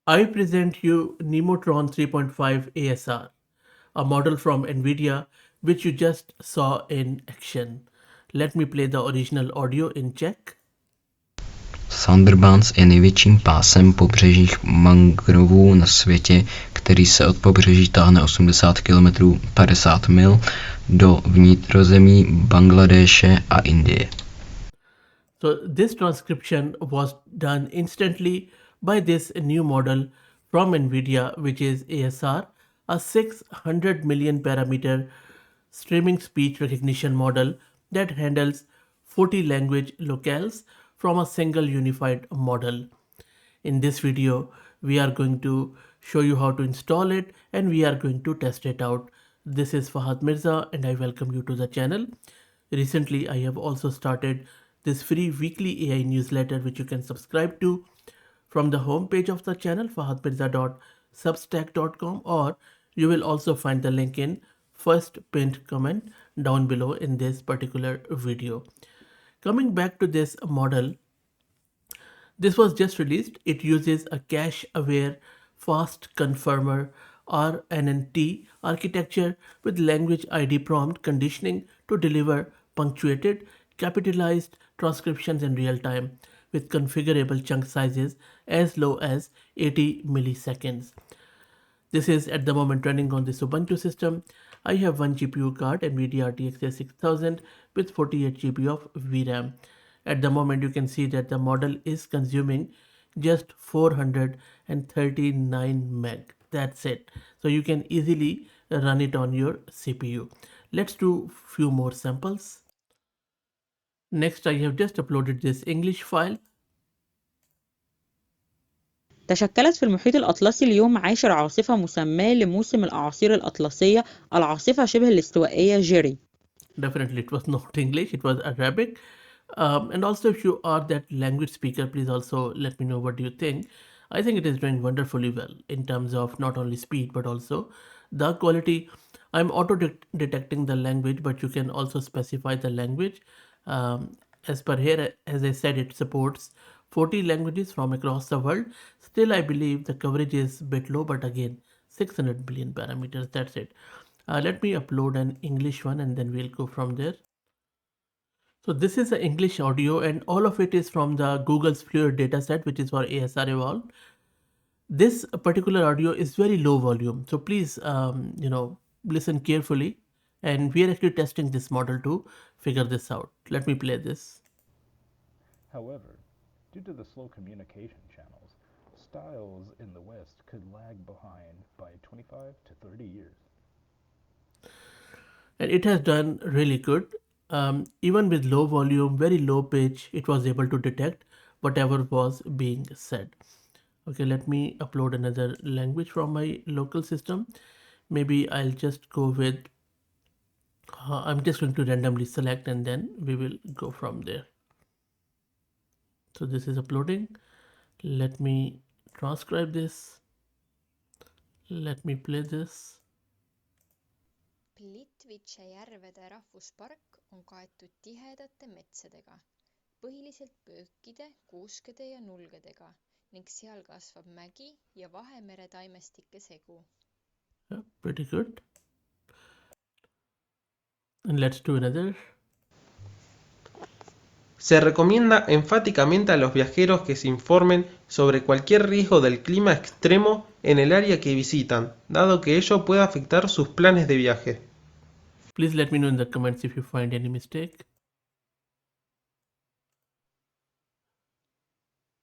I present you Nemotron 3.5 ASR, a model from NVIDIA which you just saw in action. Let me play the original audio in Czech. Thunderbirds je největším pásem pobřežních mangrovů na světě, který se od pobřeží táhne 80 km 50 mil do vnitrozemí Bangladéše a Indie. So this transcription was done instantly by this new model from NVIDIA, which is ASR, a 600 million parameter streaming speech recognition model that handles 40 language locales from a single unified model. In this video, we are going to show you how to install it and we are going to test it out. This is Fahad Mirza and I welcome you to the channel. Recently, I have also started this free weekly AI newsletter which you can subscribe to from the homepage of the channel fahadmirza.substack.com, or you will also find the link in first pinned comment down below in this particular video. Coming back to this model, this was just released. It uses a cache-aware fast confirmer RNNT architecture with language ID prompt conditioning to deliver punctuated, capitalized transcriptions in real time with configurable chunk sizes as low as 80 milliseconds. This is at the moment running on this Ubuntu system. I have one GPU card, NVIDIA RTX 6000 with 48 GB of VRAM. At the moment you can see that the model is consuming just 439 meg. That's it. So you can easily run it on your CPU. Let's do few more samples. Next, I have just uploaded this English file. تشكلت في المحيط الأطلسي اليوم 10 عاصفة مسماة لموسم الأعاصير الأطلسية العاصفة شبه الاستوائية جيري. Definitely it was not English, it was Arabic. And also if you are that language speaker, please also let me know what do you think. I think it is doing wonderfully well in terms of not only speed but also the quality. I'm auto detecting the language, but you can also specify the language. As per here, as I said, it supports 40 languages from across the world. Still, I believe the coverage is a bit low, but again, 600 billion parameters, that's it. Let me upload an English one and then we'll go from there. So this is the English audio and all of it is from the Google's Fluid dataset, which is for ASR Evolve. This particular audio is very low volume, so please listen carefully, and we are actually testing this model to figure this out. Let me play this. However, due to the slow communication channels, styles in the West could lag behind by 25 to 30 years. And it has done really good. Even with low volume, very low pitch, it was able to detect whatever was being said. Okay, let me upload another language from my local system. Maybe I'll just go with, I'm just going to randomly select and then we will go from there. So this is uploading. Let me transcribe this. Let me play this. Plitvitše järvede rahvuspark on kaetud tihedate metsadega, põhiliselt pöökide, kuuskede ja nulgedega ning seal kasvab mägi ja Vahemere taimestike segu. Yeah, pretty good. And let's do another. Se recomienda enfáticamente a los viajeros que se informen sobre cualquier riesgo del clima extremo en el área que visitan, dado que ello puede afectar sus planes de viaje. Please let me know in the comments if you find any mistake.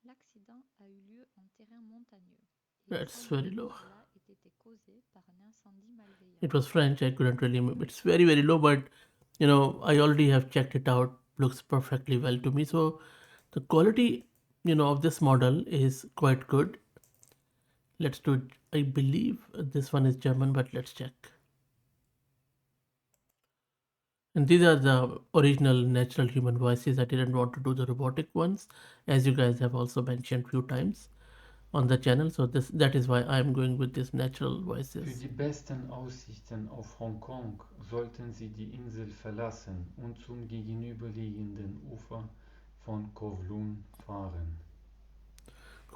L'accident a eu lieu en terrain montagneux. That's very low. Cela ait été causé par un incendie malveillant. It was French, I couldn't really move. It's very, very low, but I already have checked it out. Looks perfectly well to me. So the quality, of this model is quite good. Let's do, I believe this one is German, but let's check. And these are the original natural human voices. I didn't want to do the robotic ones, as you guys have also mentioned few times on the channel. So that is why I'm going with these natural voices. Für die besten Aussichten auf Hongkong sollten Sie die Insel verlassen und zum gegenüberliegenden Ufer von Kowloon fahren.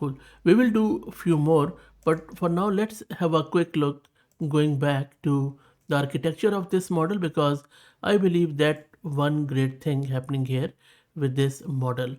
Cool. We will do a few more, but for now, let's have a quick look going back to the architecture of this model because I believe that one great thing happening here with this model.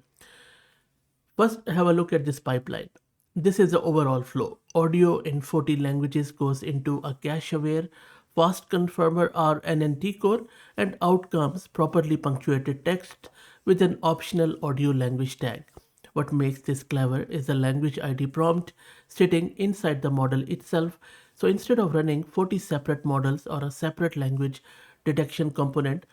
First, have a look at this pipeline. This is the overall flow. Audio in 40 languages goes into a cache-aware, fast conformer or NNT core, and out comes properly punctuated text with an optional audio language tag. What makes this clever is the language ID prompt sitting inside the model itself. So instead of running 40 separate models or a separate language detection component,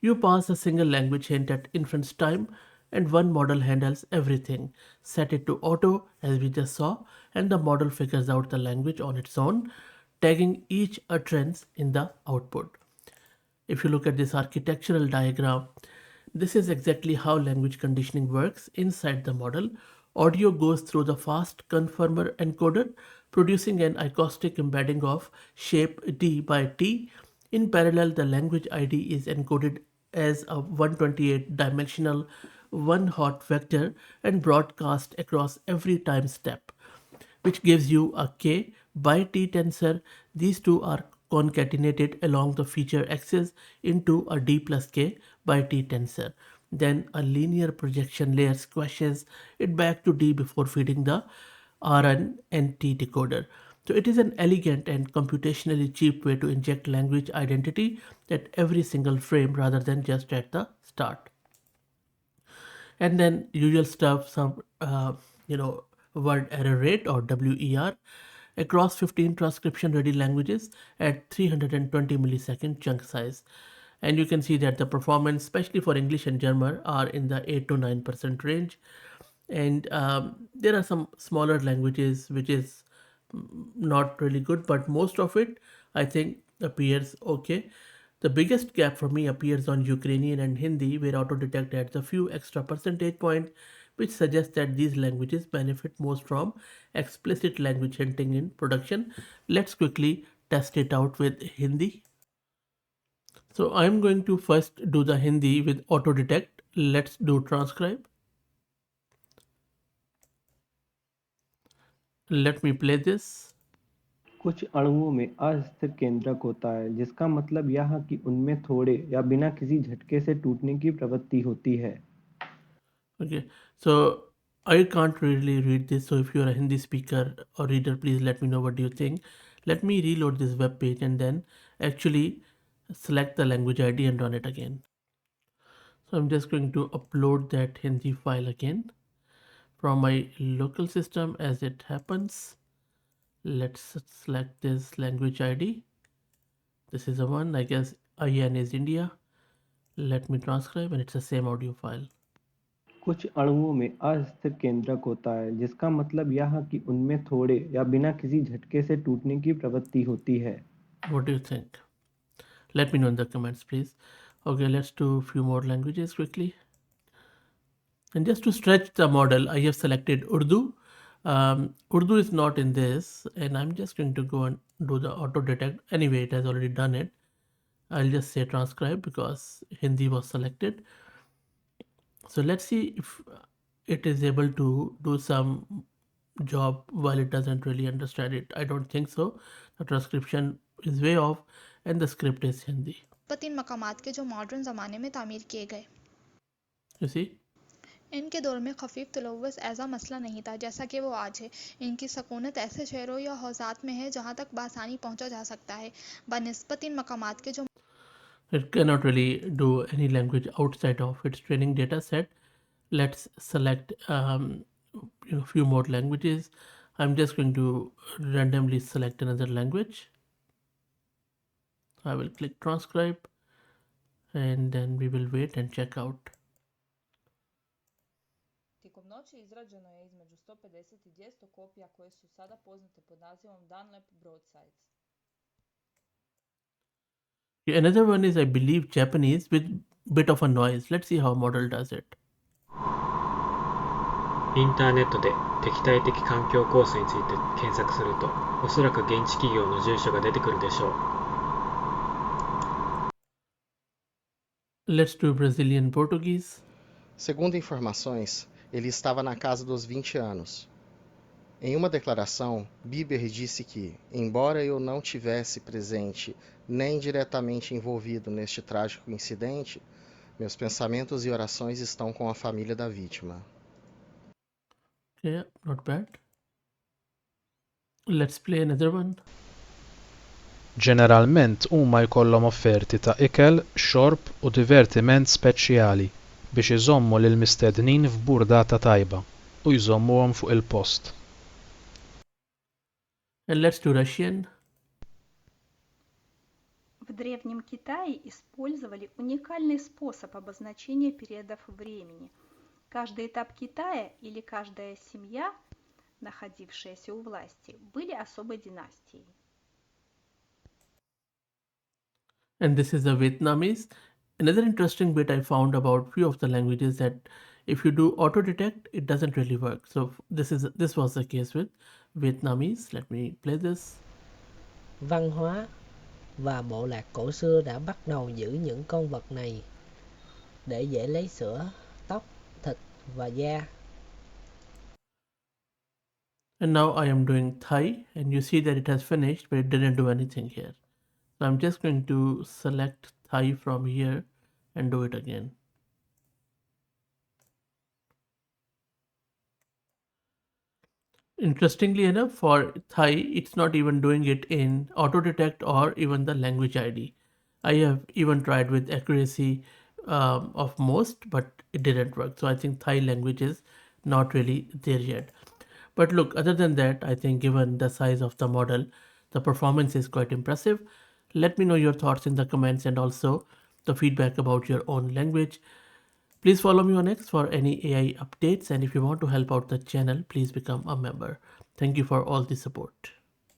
you pass a single language hint at inference time, and one model handles everything. Set it to auto, as we just saw, and the model figures out the language on its own, tagging each utterance in the output. If you look at this architectural diagram, this is exactly how language conditioning works inside the model. Audio goes through the fast conformer encoder, producing an acoustic embedding of shape D by T. In parallel, the language ID is encoded as a 128 dimensional one hot vector and broadcast across every time step, which gives you a k by t tensor. These two are concatenated along the feature axis into a d plus k by t tensor. Then a linear projection layer squashes it back to d before feeding the RNNT decoder. So it is an elegant and computationally cheap way to inject language identity at every single frame rather than just at the start. And then usual stuff, some word error rate or WER across 15 transcription ready languages at 320 millisecond chunk size. And you can see that the performance, especially for English and German, are in the 8 to 9% range. And there are some smaller languages which is not really good, but most of it I think appears okay. The biggest gap for me appears on Ukrainian and Hindi, where autodetect adds a few extra percentage points, which suggests that these languages benefit most from explicit language hinting in production. Let's quickly test it out with Hindi. So I'm going to first do the Hindi with autodetect. Let's do transcribe. Let me play this. कुछ अणुओं में अस्थिर केंद्रक होता है जिसका मतलब यह है कि उनमें थोड़े या बिना किसी झटके से टूटने की प्रवृत्ति होती है. Okay, so I can't really read this, so if you're a Hindi speaker or reader, please let me know what do you think. Let me reload this web page and then actually select the language ID and run it again. So I'm just going to upload that Hindi file again from my local system as it happens. Let's select this language ID. This is the one, I guess IN is India. Let me transcribe and it's the same audio file. कुछ अणुओं में अस्थिर केंद्रक होता है जिसका मतलब यह है कि उनमें थोड़े या बिना किसी झटके से टूटने की प्रवृत्ति होती है. What do you think? Let me know in the comments, please. Okay, let's do a few more languages quickly. And just to stretch the model, I have selected Urdu. Urdu is not in this, and I'm just going to go and do the auto detect. Anyway, it has already done it. I'll just say transcribe because Hindi was selected. So let's see if it is able to do some job while it doesn't really understand it. I don't think so. The transcription is way off and the script is Hindi. इन मकामात के जो modern ज़माने में तामीर किए गए. You see? इनके दौर में खफीफ तलव्वुस ऐसा मसला नहीं था जैसा कि वो आज है. इनकी सकूनत ऐसे शहरों या हौज़ात में है जहाँ तक बासानी पहुँचा जा सकता है बनिस्बत इन मकामात के जो. It cannot really do any language outside of its training data set. Let's select few more languages. I'm just going to randomly select another language. I will click transcribe and then we will wait and check out. Tijekom noći izrađeno je između 150 i 200 kopija koje su sada poznate pod nazivom Dunlap broadsides. Another one is, I believe, Japanese with bit of a noise. Let's see how model does it. インターネットで敵対的環境コースについて検索すると、おそらく現地企業の住所が出てくるでしょう。Let's do Brazilian Portuguese. Segundo informações, ele estava na casa dos 20 anos. Em uma declaração, Bieber disse que, embora eu não tivesse presente nem diretamente envolvido neste trágico incidente, meus pensamentos e orações estão com a família da vítima. Yeah, not bad. Let's play another one. Ġeneralment huma jkollhom offerti ta' ikel, xorb u divertiment speċjali biex iżommu lil mistednin f'burdata tajba u jżommuhom fuq il-post. And let's do Russian. В Древнем Китае использовали уникальный способ обозначения периодов времени. Каждый этап Китая или каждая семья, находившаяся у власти, были особой династией. And this is the Vietnamese. Another interesting bit I found about few of the languages that if you do auto detect, it doesn't really work. So this was the case with Vietnamese. Let me play this. Văn hóa và bộ lạc cổ xưa đã bắt đầu giữ những con vật này để dễ lấy sữa, tóc, thịt và da. And now I am doing Thai, and you see that it has finished, but it didn't do anything here. So I'm just going to select Thai from here and do it again. Interestingly enough, for Thai, it's not even doing it in auto detect or even the language ID. I have even tried with accuracy of most, but it didn't work. So I think Thai language is not really there yet. But look, other than that, I think given the size of the model, the performance is quite impressive. Let me know your thoughts in the comments and also the feedback about your own language. Please follow me on X for any AI updates, and if you want to help out the channel, please become a member. Thank you for all the support.